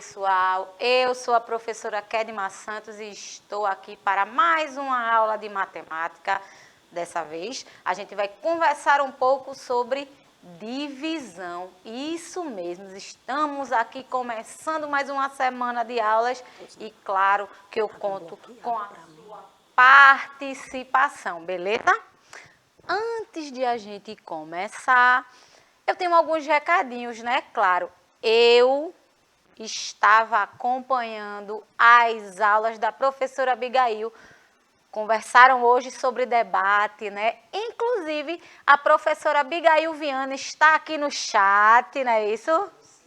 pessoal, eu sou a professora Kedma Santos e estou aqui para mais uma aula de matemática. Dessa vez, a gente vai conversar um pouco sobre divisão. Isso mesmo, estamos aqui começando mais uma semana de aulas e claro que eu conto com a sua participação, beleza? Antes de a gente começar, eu tenho alguns recadinhos, né? Claro, eu estava acompanhando as aulas da professora Abigail. Conversaram hoje sobre debate, né? Inclusive, a professora Abigail Viana está aqui no chat, não é isso?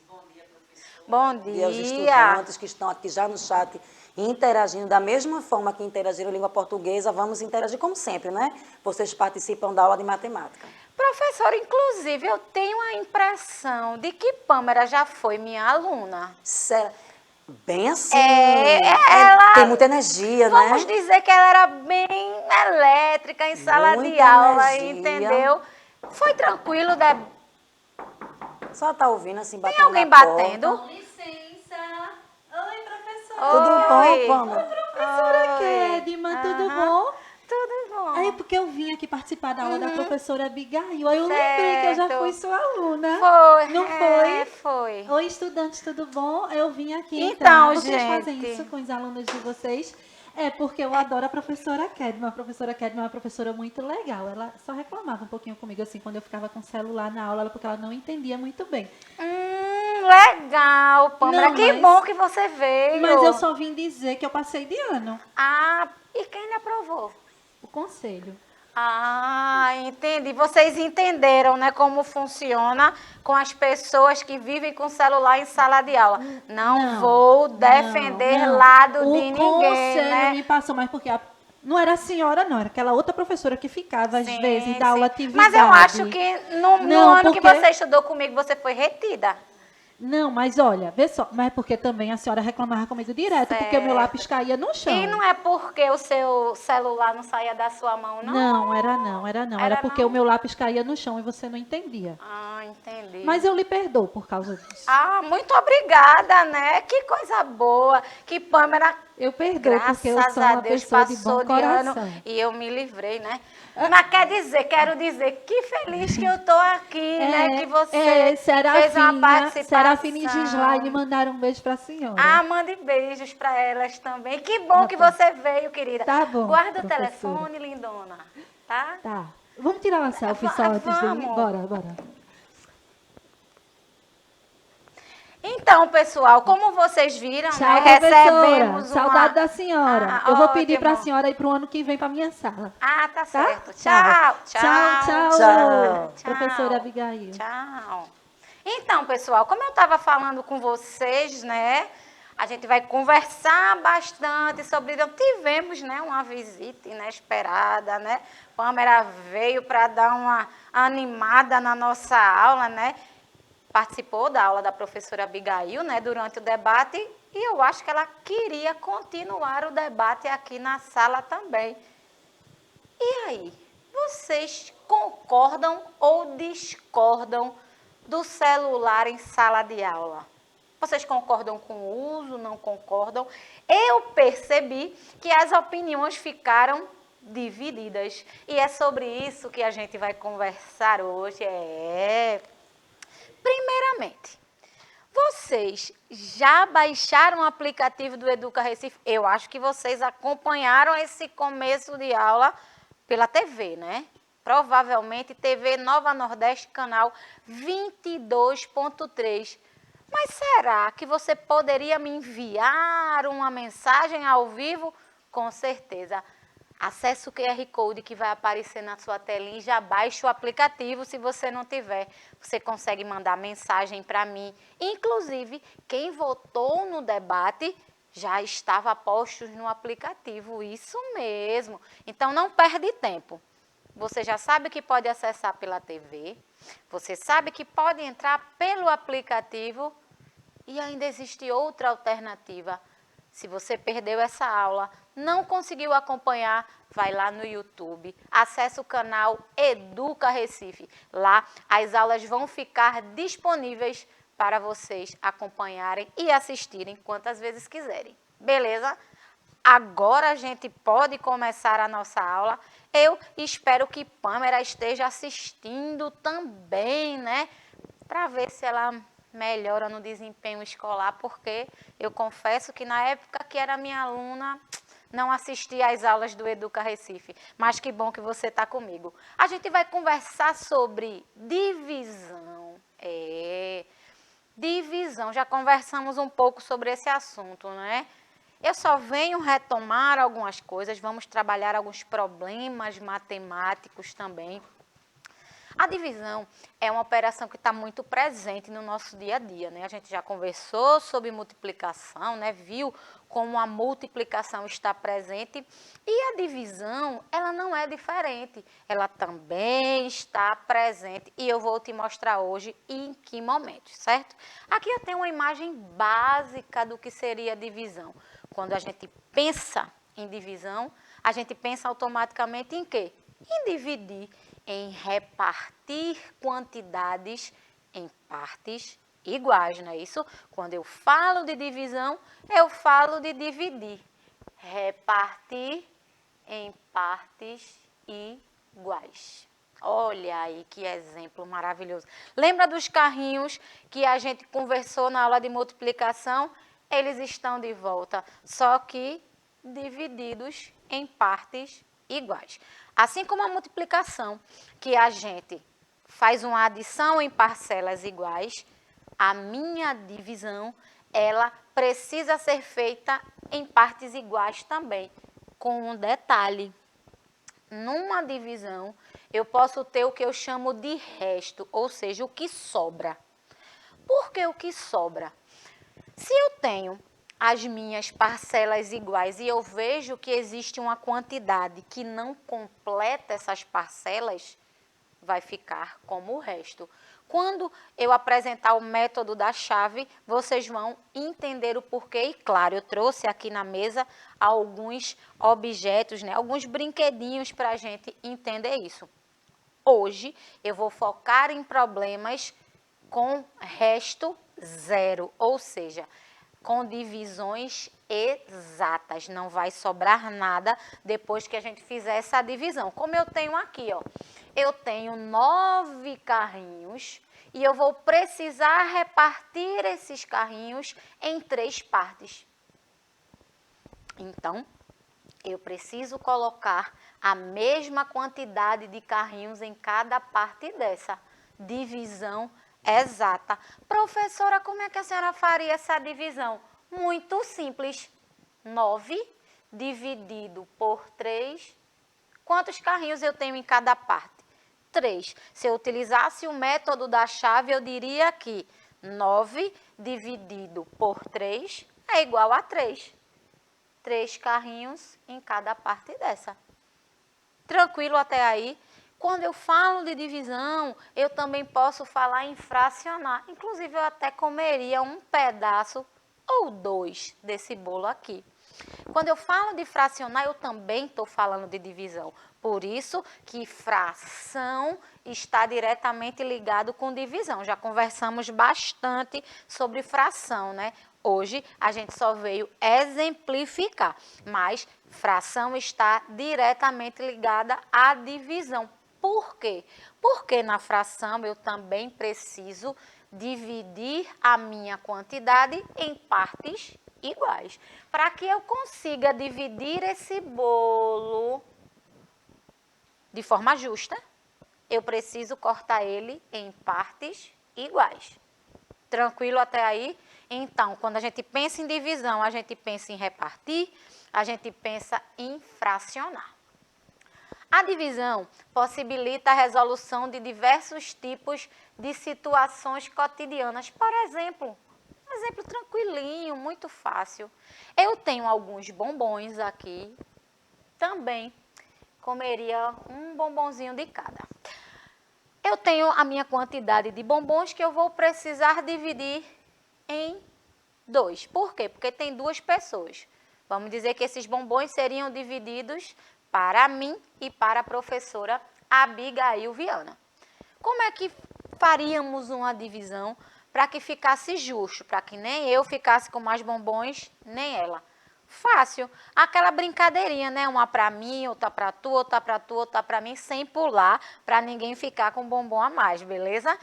Bom dia, professora. Bom Bom dia aos dia. estudantes que estão aqui já no chat interagindo da mesma forma que interagiram em língua portuguesa. Vamos interagir como sempre, né? Vocês participam da aula de matemática. Professora, inclusive, eu tenho a impressão de que Pâmela já foi minha aluna. Bem assim, ela, tem muita energia, né? Vamos dizer que ela era bem elétrica em sala de aula, entendeu? Foi tranquilo, Só tá ouvindo assim, batendo Tem alguém na batendo? porta. Com licença. Oi, professora. Tudo bom, Oi. Pâmela? Professora Kedma, tudo bom? Tudo bom. Aí, porque eu vim aqui participar da aula da professora Abigail, aí eu lembrei que eu já fui sua aluna. Foi. Não foi? Foi. Oi, estudantes, tudo bom? Eu vim aqui Então, Vocês gente. fazem isso com os alunos de vocês? É porque eu adoro a professora Kedma. A professora Kedma é uma professora muito legal. Ela só reclamava um pouquinho comigo, assim, quando eu ficava com o celular na aula, porque ela não entendia muito bem. Legal, Pâmela. Não, Que mas- bom que você veio. Mas eu só vim dizer que eu passei de ano. Ah, e quem lhe aprovou? O conselho. Ah, entendi. Vocês entenderam, né, como funciona com as pessoas que vivem com celular em sala de aula. Não vou defender não. lado O de ninguém, conselho né? me passou, mas porque não era a senhora, não. Era aquela outra professora que ficava, às Sim, vezes, da aula atividade. Mas eu acho que no Não, ano que porque- você estudou comigo, você foi retida. Não, mas olha, vê só. Mas porque também a senhora reclamava comigo direto, porque o meu lápis caía no chão. E não é porque o seu celular não saía da sua mão, não? Não, era não. Era Era porque não? o meu lápis caía no chão e você não entendia. Ah, entendi. Mas eu lhe perdoo por causa disso. Ah, muito obrigada, né? Que coisa boa. Que Pâmela, Eu perdoo porque eu graças sou a uma Deus, pessoa de passou bom de ano coração. e eu me livrei, né? Mas quero dizer que feliz que eu tô aqui, né? Que você fez uma participação. Serafina e Gislaine mandaram um beijo pra senhora. Ah, mande beijos para elas também. Que bom que você veio, querida. Tá bom, Guarda o professora. telefone, lindona, tá? Tá. Vamos tirar uma selfie só antes de ir? Vamos. Bora. Então, pessoal, como vocês viram, Tchau, né, professora. recebemos uma... Saudade da senhora. Ah, Eu vou pedir ótimo. pra senhora ir pro ano que vem pra minha sala. Ah, tá Tá? certo. Tchau, Tchau. professora Abigail. Tchau. Então, pessoal, como eu estava falando com vocês, né? A gente vai conversar bastante sobre... Tivemos, né, uma visita inesperada, né? Pâmela veio para dar uma animada na nossa aula, né? Participou da aula da professora Abigail, né, durante o debate, e eu acho que ela queria continuar o debate aqui na sala também. E aí, vocês concordam ou discordam do celular em sala de aula? Vocês concordam com o uso, não concordam? Eu percebi que as opiniões ficaram divididas. E é sobre isso que a gente vai conversar hoje. Primeiramente, vocês já baixaram o aplicativo do Educa Recife? Eu acho que vocês acompanharam esse começo de aula pela TV, né? Provavelmente TV Nova Nordeste, canal 22.3. Mas será que você poderia me enviar uma mensagem ao vivo? Com certeza. Acesse o QR Code que vai aparecer na sua telinha e já baixe o aplicativo se você não tiver. Você consegue mandar mensagem para mim. Inclusive, quem votou no debate já estava postos no aplicativo. Isso mesmo. Então, não perde tempo. Você já sabe que pode acessar pela TV. Você sabe que pode entrar pelo aplicativo. E ainda existe outra alternativa. Se você perdeu essa aula, não conseguiu acompanhar, vai lá no YouTube, acesse o canal Educa Recife. Lá as aulas vão ficar disponíveis para vocês acompanharem e assistirem quantas vezes quiserem. Beleza? Agora a gente pode começar a nossa aula. Eu espero que Pamela esteja assistindo também, né? Para ver se ela melhora no desempenho escolar, porque eu confesso que na época que era minha aluna, não assistia às aulas do Educa Recife. Mas que bom que você está comigo. A gente vai conversar sobre divisão. Divisão. Já conversamos um pouco sobre esse assunto, né? Eu só venho retomar algumas coisas, vamos trabalhar alguns problemas matemáticos também. A divisão é uma operação que está muito presente no nosso dia a dia, né? A gente já conversou sobre multiplicação, né? Viu como a multiplicação está presente. E a divisão, ela não é diferente. Ela também está presente. E eu vou te mostrar hoje em que momentos, certo? Aqui eu tenho uma imagem básica do que seria a divisão. Quando a gente pensa em divisão, a gente pensa automaticamente em quê? Em dividir, em repartir quantidades em partes iguais, não é isso? Quando eu falo de divisão, eu falo de dividir. Repartir em partes iguais. Olha aí que exemplo maravilhoso. Lembra dos carrinhos que a gente conversou na aula de multiplicação? Eles estão de volta, só que divididos em partes iguais. Assim como a multiplicação, que a gente faz uma adição em parcelas iguais, a minha divisão, ela precisa ser feita em partes iguais também, com um detalhe. Numa divisão, eu posso ter o que eu chamo de resto, ou seja, o que sobra. Por que o que sobra? Se eu tenho as minhas parcelas iguais e eu vejo que existe uma quantidade que não completa essas parcelas, vai ficar como o resto. Quando eu apresentar o método da chave, vocês vão entender o porquê. E claro, eu trouxe aqui na mesa alguns objetos, né, alguns brinquedinhos para a gente entender isso. Hoje eu vou focar em problemas com resto zero, ou seja, com divisões exatas. Não vai sobrar nada depois que a gente fizer essa divisão. Como eu tenho aqui, ó, eu tenho 9 carrinhos e eu vou precisar repartir esses carrinhos em 3 partes. Então, eu preciso colocar a mesma quantidade de carrinhos em cada parte dessa divisão exata. Professora, como é que a senhora faria essa divisão? Muito simples. 9 dividido por 3. Quantos carrinhos eu tenho em cada parte? 3. Se eu utilizasse o método da chave, eu diria que 9 dividido por 3 é igual a 3. 3 carrinhos em cada parte dessa. Tranquilo até aí? Quando eu falo de divisão, eu também posso falar em fracionar. Inclusive, eu até comeria um pedaço ou 2 desse bolo aqui. Quando eu falo de fracionar, eu também estou falando de divisão. Por isso que fração está diretamente ligado com divisão. Já conversamos bastante sobre fração, né? Hoje a gente só veio exemplificar, mas fração está diretamente ligada à divisão. Por quê? Porque na fração eu também preciso dividir a minha quantidade em partes iguais. Para que eu consiga dividir esse bolo de forma justa, eu preciso cortar ele em partes iguais. Tranquilo até aí? Então, quando a gente pensa em divisão, a gente pensa em repartir, a gente pensa em fracionar. A divisão possibilita a resolução de diversos tipos de situações cotidianas. Por exemplo, um exemplo tranquilinho, muito fácil. Eu tenho alguns bombons aqui, também comeria um bombonzinho de cada. Eu tenho a minha quantidade de bombons que eu vou precisar dividir em 2. Por quê? Porque tem 2 pessoas. Vamos dizer que esses bombons seriam divididos para mim e para a professora Abigail Viana. Como é que faríamos uma divisão para que ficasse justo, para que nem eu ficasse com mais bombons, nem ela. Fácil. Aquela brincadeirinha, né? Uma para mim, outra para tu, outra para tu, outra para mim, sem pular, para ninguém ficar com bombom a mais, beleza?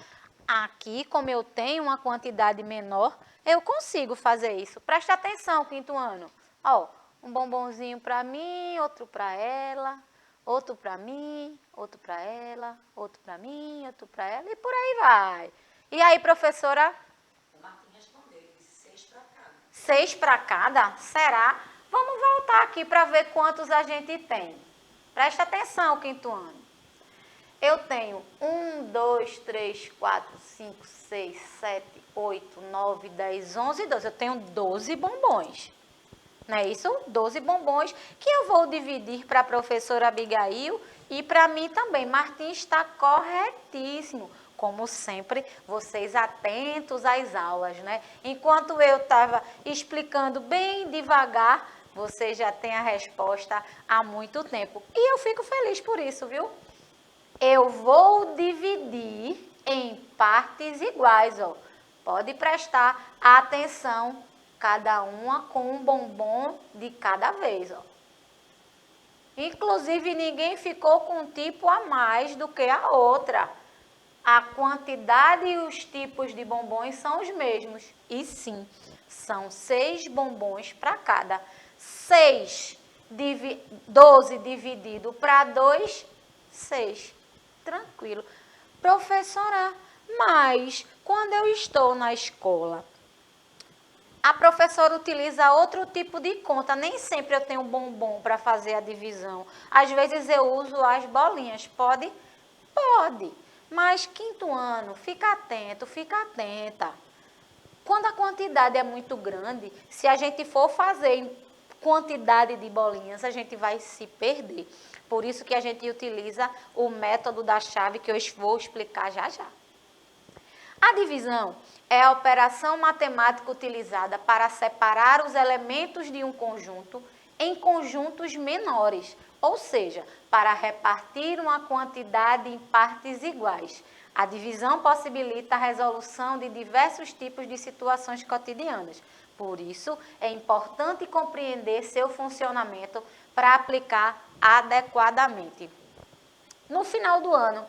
Aqui, como eu tenho uma quantidade menor, eu consigo fazer isso. Presta atenção, quinto ano. Ó, um bombonzinho para mim, outro para ela, outro para mim, outro para ela, outro para mim, outro para ela, e por aí vai. E aí, professora? O Martim respondeu, ele disse 6 para cada. 6 para cada? Será? Vamos voltar aqui para ver quantos a gente tem. Presta atenção, quinto ano. Eu tenho 1, 2, 3, 4, 5, 6, 7, 8, 9, 10, 11, 12. Eu tenho 12 bombons. Não é isso? 12 bombons que eu vou dividir para a professora Abigail e para mim também. Martim está corretíssimo. Como sempre, vocês atentos às aulas, né? Enquanto eu estava explicando bem devagar, você já tem a resposta há muito tempo. E eu fico feliz por isso, viu? Eu vou dividir em partes iguais, ó. Pode prestar atenção, cada uma com um bombom de cada vez, ó. Inclusive, ninguém ficou com um tipo a mais do que a outra. A quantidade e os tipos de bombons são os mesmos. E sim, são 6 bombons para cada. 12 dividido para 2, 6. Tranquilo. Professora, mas quando eu estou na escola, a professora utiliza outro tipo de conta. Nem sempre eu tenho bombom para fazer a divisão. Às vezes eu uso as bolinhas. Pode? Pode. Mas quinto ano, fica atento, fica atenta. Quando a quantidade é muito grande, se a gente for fazer em quantidade de bolinhas, a gente vai se perder. Por isso que a gente utiliza o método da chave, que eu vou explicar já já. A divisão é a operação matemática utilizada para separar os elementos de um conjunto em conjuntos menores, ou seja, para repartir uma quantidade em partes iguais. A divisão possibilita a resolução de diversos tipos de situações cotidianas. Por isso, é importante compreender seu funcionamento para aplicar adequadamente. No final do ano,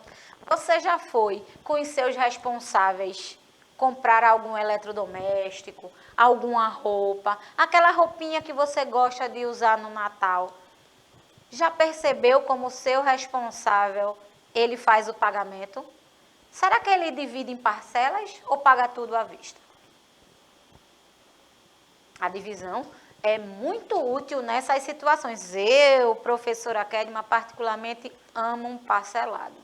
você já foi com os seus responsáveis comprar algum eletrodoméstico, alguma roupa, aquela roupinha que você gosta de usar no Natal? Já percebeu como o seu responsável, ele faz o pagamento? Será que ele divide em parcelas ou paga tudo à vista? A divisão é muito útil nessas situações. Eu, professora Kedma, particularmente amo um parcelado.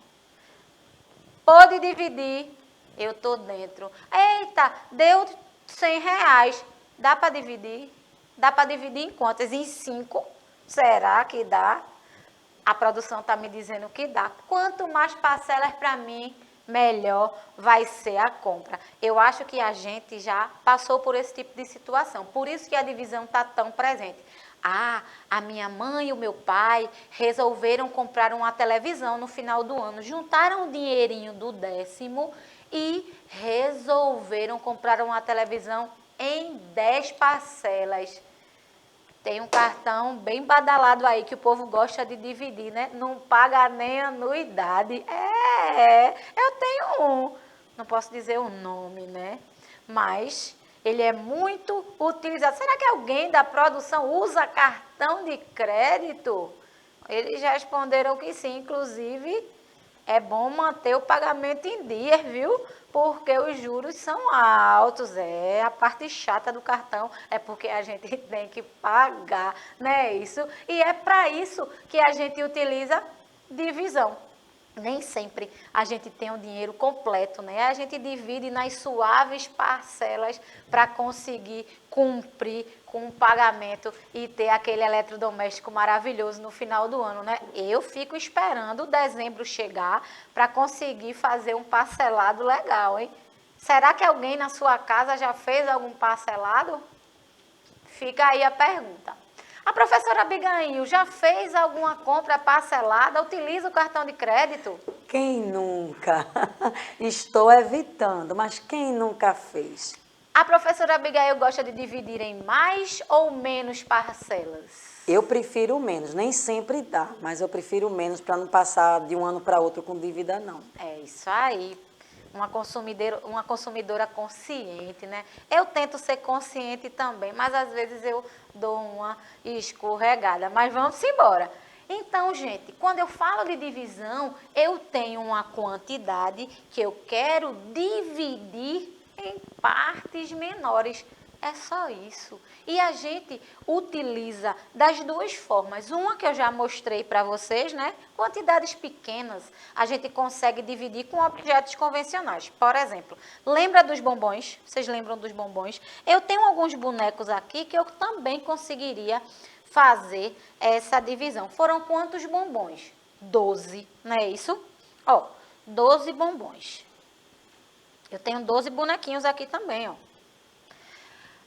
Pode dividir, eu estou dentro. Eita, deu R$100, dá para dividir? Dá para dividir em quantas? Em 5? Será que dá? A produção está me dizendo que dá. Quanto mais parcelas para mim, melhor vai ser a compra. Eu acho que a gente já passou por esse tipo de situação. Por isso que a divisão está tão presente. Ah, a minha mãe e o meu pai resolveram comprar uma televisão no final do ano. Juntaram o dinheirinho do 10º e resolveram comprar uma televisão em 10 parcelas. Tem um cartão bem badalado aí que o povo gosta de dividir, né? Não paga nem anuidade. Eu tenho um. Não posso dizer o nome, né? Mas ele é muito utilizado. Será que alguém da produção usa cartão de crédito? Eles já responderam que sim. Inclusive, é bom manter o pagamento em dia, viu? Porque os juros são altos. É a parte chata do cartão, é porque a gente tem que pagar, não é isso? E é para isso que a gente utiliza divisão. Nem sempre a gente tem o dinheiro completo, né? A gente divide nas suaves parcelas para conseguir cumprir com o pagamento e ter aquele eletrodoméstico maravilhoso no final do ano, né? Eu fico esperando dezembro chegar para conseguir fazer um parcelado legal, hein? Será que alguém na sua casa já fez algum parcelado? Fica aí a pergunta. A professora Abigail já fez alguma compra parcelada? Utiliza o cartão de crédito? Quem nunca? Estou evitando, mas quem nunca fez? A professora Abigail gosta de dividir em mais ou menos parcelas? Eu prefiro menos, nem sempre dá, mas eu prefiro menos para não passar de um ano para outro com dívida, não. É isso aí. Uma consumidora consciente, né? Eu tento ser consciente também, mas às vezes eu dou uma escorregada. Mas vamos embora. Então, gente, quando eu falo de divisão, eu tenho uma quantidade que eu quero dividir em partes menores. É só isso. E a gente utiliza das duas formas. Uma que eu já mostrei para vocês, né? Quantidades pequenas, a gente consegue dividir com objetos convencionais. Por exemplo, lembra dos bombons? Vocês lembram dos bombons? Eu tenho alguns bonecos aqui que eu também conseguiria fazer essa divisão. Foram quantos bombons? 12, não é isso? Ó, 12 bombons. Eu tenho 12 bonequinhos aqui também, ó.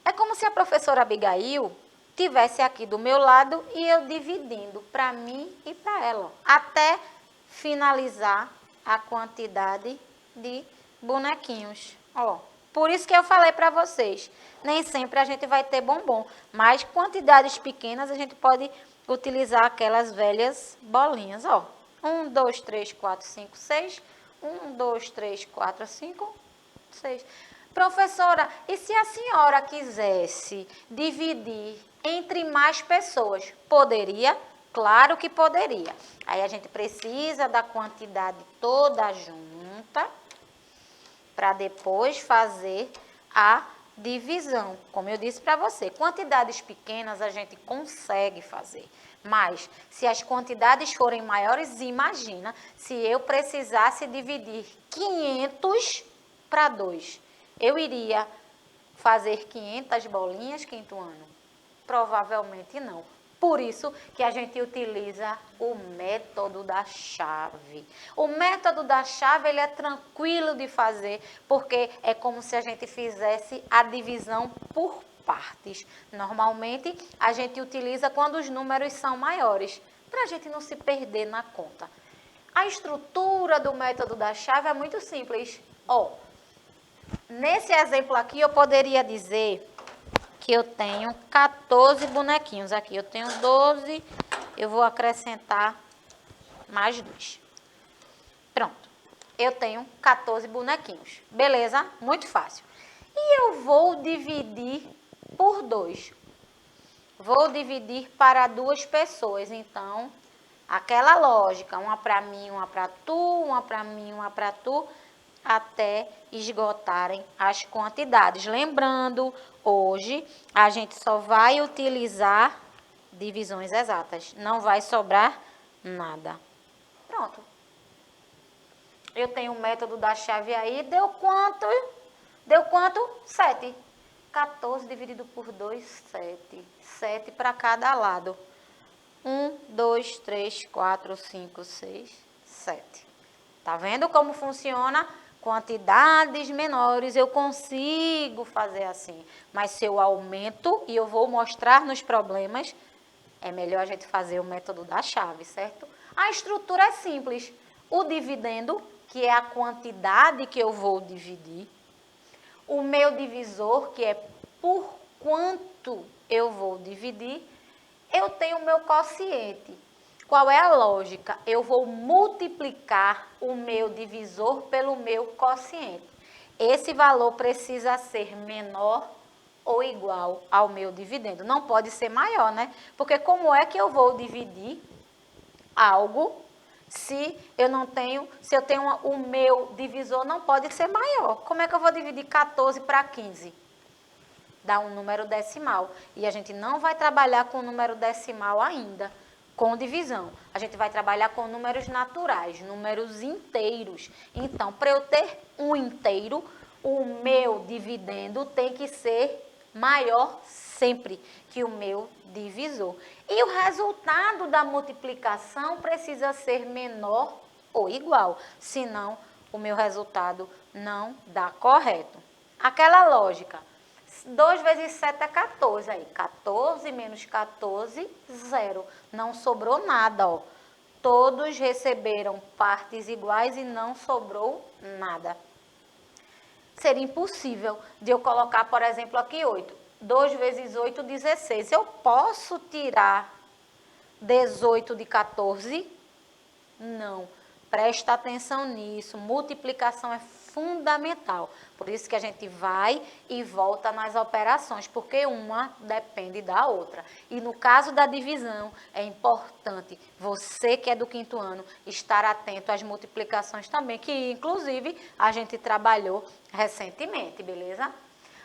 É como se a professora Abigail tivesse aqui do meu lado e eu dividindo para mim e para ela, até finalizar a quantidade de bonequinhos. Ó, por isso que eu falei para vocês, nem sempre a gente vai ter bombom, mas quantidades pequenas a gente pode utilizar aquelas velhas bolinhas, ó. 1, 2, 3, 4, 5, 6. 1, 2, 3, 4, 5, 6. Professora, e se a senhora quisesse dividir entre mais pessoas, poderia? Claro que poderia. Aí a gente precisa da quantidade toda junta para depois fazer a divisão. Como eu disse para você, quantidades pequenas a gente consegue fazer. Mas, se as quantidades forem maiores, imagina se eu precisasse dividir 500 para 2. Eu iria fazer 500 bolinhas quinto ano? Provavelmente não. Por isso que a gente utiliza o método da chave. O método da chave, ele é tranquilo de fazer, porque é como se a gente fizesse a divisão por partes. Normalmente, a gente utiliza quando os números são maiores, para a gente não se perder na conta. A estrutura do método da chave é muito simples. Ó, nesse exemplo aqui, eu poderia dizer que eu tenho 14 bonequinhos. Aqui eu tenho 12, eu vou acrescentar mais 2. Pronto, eu tenho 14 bonequinhos. Beleza? Muito fácil. E eu vou dividir por 2. Vou dividir para 2 pessoas. Então, aquela lógica, uma para mim, uma para tu, uma para mim, uma para tu, até esgotarem as quantidades. Lembrando, hoje a gente só vai utilizar divisões exatas, não vai sobrar nada. Pronto. Eu tenho o método da chave aí, deu quanto? Deu quanto? 7. 14 dividido por 2, 7. 7 para cada lado. 1, 2, 3, 4, 5, 6, 7. Tá vendo como funciona? Quantidades menores eu consigo fazer assim, mas se eu aumento, e eu vou mostrar nos problemas, é melhor a gente fazer o método da chave, certo? A estrutura é simples. O dividendo, que é a quantidade que eu vou dividir. O meu divisor, que é por quanto eu vou dividir. Eu tenho o meu quociente. Qual é a lógica? Eu vou multiplicar o meu divisor pelo meu quociente. Esse valor precisa ser menor ou igual ao meu dividendo. Não pode ser maior, né? Porque como é que eu vou dividir algo se eu tenho o meu divisor não pode ser maior? Como é que eu vou dividir 14 para 15? Dá um número decimal. E a gente não vai trabalhar com número decimal ainda, com divisão. A gente vai trabalhar com números naturais, números inteiros. Então, para eu ter um inteiro, o meu dividendo tem que ser maior sempre que o meu divisor. E o resultado da multiplicação precisa ser menor ou igual, senão o meu resultado não dá correto. Aquela lógica, 2 vezes 7 é 14. Aí, 14 menos 14, 0. Não sobrou nada, ó. Todos receberam partes iguais e não sobrou nada. Seria impossível de eu colocar, por exemplo, aqui 8. 2 vezes 8, 16. Eu posso tirar 18 de 14? Não. Presta atenção nisso. Multiplicação é fundamental. Por isso que a gente vai e volta nas operações, porque uma depende da outra. E no caso da divisão, é importante você que é do 5º ano estar atento às multiplicações também, que inclusive a gente trabalhou recentemente, beleza?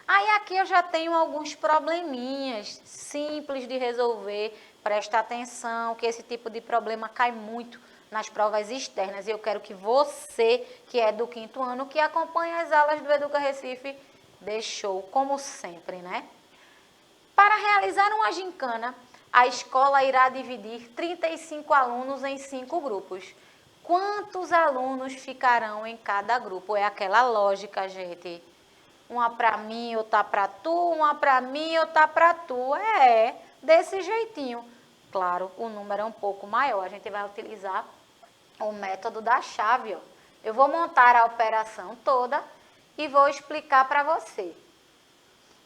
Aí aqui eu já tenho alguns probleminhas simples de resolver. Presta atenção que esse tipo de problema cai muito nas provas externas. E eu quero que você, que é do 5º ano, que acompanha as aulas do Educa Recife, deixou, como sempre, né? Para realizar uma gincana, a escola irá dividir 35 alunos em 5 grupos. Quantos alunos ficarão em cada grupo? É aquela lógica, gente. Uma para mim, outra para tu, uma para mim, outra para tu. É, desse jeitinho. Claro, o número é um pouco maior. A gente vai utilizar o método da chave, ó. Eu vou montar a operação toda e vou explicar para você.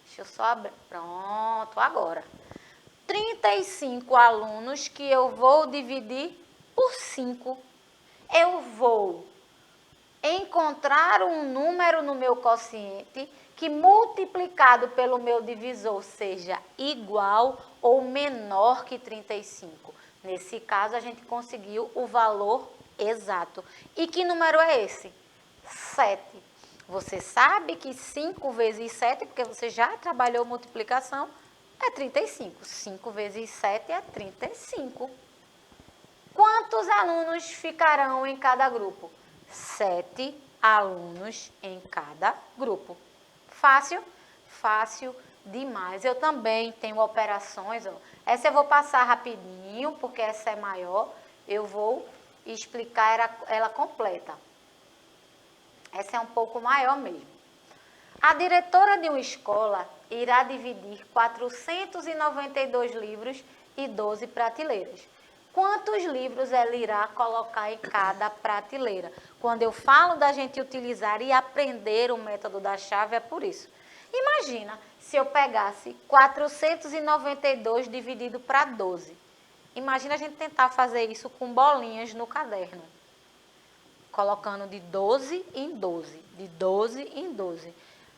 Deixa eu só abrir. Pronto, agora. 35 alunos que eu vou dividir por 5. Eu vou encontrar um número no meu quociente que multiplicado pelo meu divisor seja igual ou menor que 35. Nesse caso, a gente conseguiu o valor exato. E que número é esse? 7. Você sabe que 5 vezes 7, porque você já trabalhou multiplicação, é 35. 5 vezes 7 é 35. Quantos alunos ficarão em cada grupo? 7 alunos em cada grupo. Fácil? Fácil demais. Eu também tenho operações, ó. Essa eu vou passar rapidinho, porque essa é maior. Eu vou explicar ela completa. Essa é um pouco maior mesmo. A diretora de uma escola irá dividir 492 livros e 12 prateleiras. Quantos livros ela irá colocar em cada prateleira? Quando eu falo da gente utilizar e aprender o método da chave, é por isso. Imagina se eu pegasse 492 dividido para 12. Imagina a gente tentar fazer isso com bolinhas no caderno. Colocando de 12 em 12, de 12 em 12.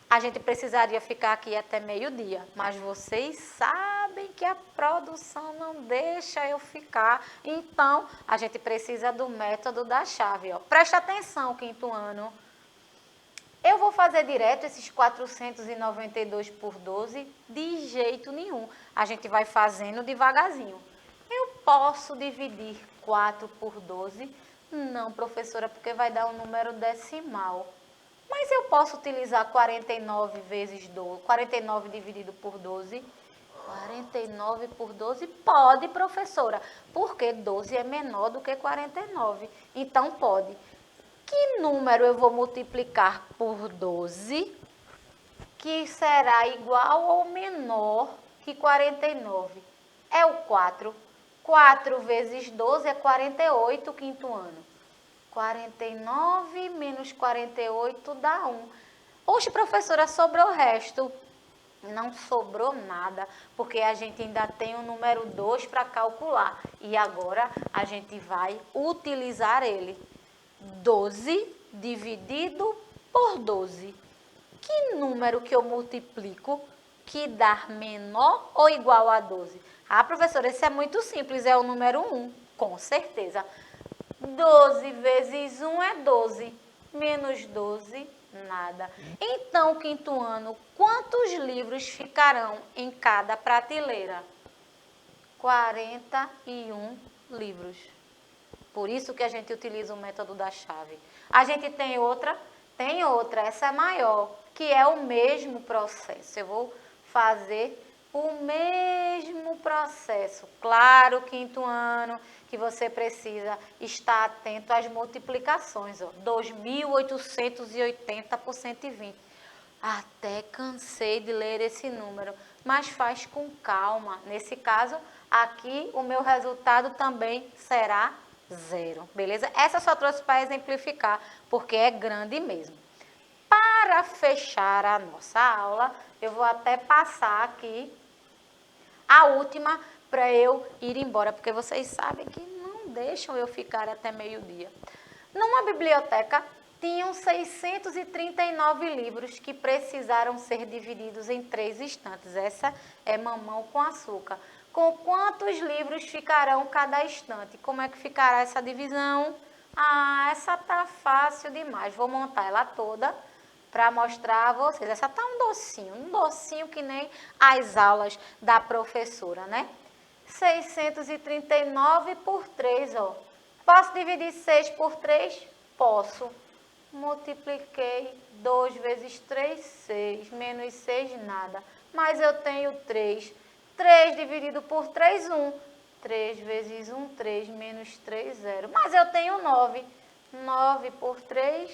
A gente precisaria ficar aqui até meio-dia, mas vocês sabem que a produção não deixa eu ficar. Então, a gente precisa do método da chave. Ó. Presta atenção, 5º ano. Eu vou fazer direto esses 492 por 12? De jeito nenhum. A gente vai fazendo devagarzinho. Eu posso dividir 4 por 12? Não, professora, porque vai dar um número decimal. Mas eu posso utilizar 49 vezes 12, 49 dividido por 12? 49 por 12? Pode, professora, porque 12 é menor do que 49. Então, pode. Que número eu vou multiplicar por 12 que será igual ou menor que 49? É o 4. 4 vezes 12 é 48, 5º ano. 49 menos 48 dá 1. Oxe, professora, sobrou o resto. Não sobrou nada, porque a gente ainda tem o número 2 para calcular. E agora a gente vai utilizar ele. 12 dividido por 12. Que número que eu multiplico que dá menor ou igual a 12? Ah, professora, esse é muito simples, é o número 1, com certeza. 12 vezes 1 é 12, menos 12, nada. Então, 5º ano, quantos livros ficarão em cada prateleira? 41 livros. Por isso que a gente utiliza o método da chave. A gente tem outra? Tem outra, essa é maior, que é o mesmo processo. Eu vou fazer o mesmo processo. Claro, 5º ano, que você precisa estar atento às multiplicações. Ó. 2.880 por 120. Até cansei de ler esse número, mas faz com calma. Nesse caso, aqui o meu resultado também será 0, beleza? Essa eu só trouxe para exemplificar, porque é grande mesmo. Para fechar a nossa aula, eu vou até passar aqui a última para eu ir embora, porque vocês sabem que não deixam eu ficar até meio-dia. Numa biblioteca, tinham 639 livros que precisaram ser divididos em 3 estantes. Essa é mamão com açúcar. Com quantos livros ficarão cada estante? Como é que ficará essa divisão? Ah, essa tá fácil demais. Vou montar ela toda para mostrar a vocês. Essa tá um docinho que nem as aulas da professora, né? 639 por 3, ó. Posso dividir 6 por 3? Posso. Multipliquei 2 vezes 3, 6. Menos 6, nada. Mas eu tenho 3. 3 dividido por 3, 1. 3 vezes 1, 3. Menos 3, 0. Mas eu tenho 9. 9 por 3,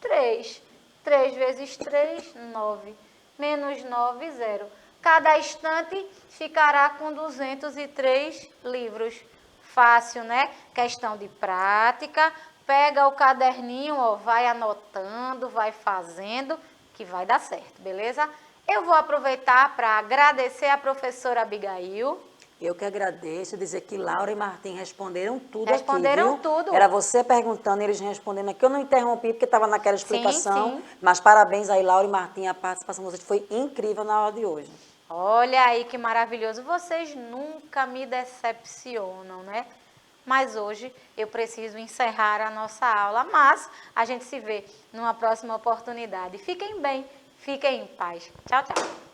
3. 3 vezes 3, 9. Menos 9, 0. Cada estante ficará com 203 livros. Fácil, né? Questão de prática. Pega o caderninho, ó, vai anotando, vai fazendo, que vai dar certo, beleza? Eu vou aproveitar para agradecer a professora Abigail. Eu que agradeço, dizer que Laura e Martim responderam tudo Responderam aqui, viu? tudo. Era você perguntando, eles respondendo aqui. Eu não interrompi porque estava naquela explicação. Sim. Mas parabéns aí, Laura e Martim, a participação de vocês foi incrível na aula de hoje. Olha aí que maravilhoso. Vocês nunca me decepcionam, né? Mas hoje eu preciso encerrar a nossa aula. Mas a gente se vê numa próxima oportunidade. Fiquem bem, fiquem em paz. Tchau, tchau.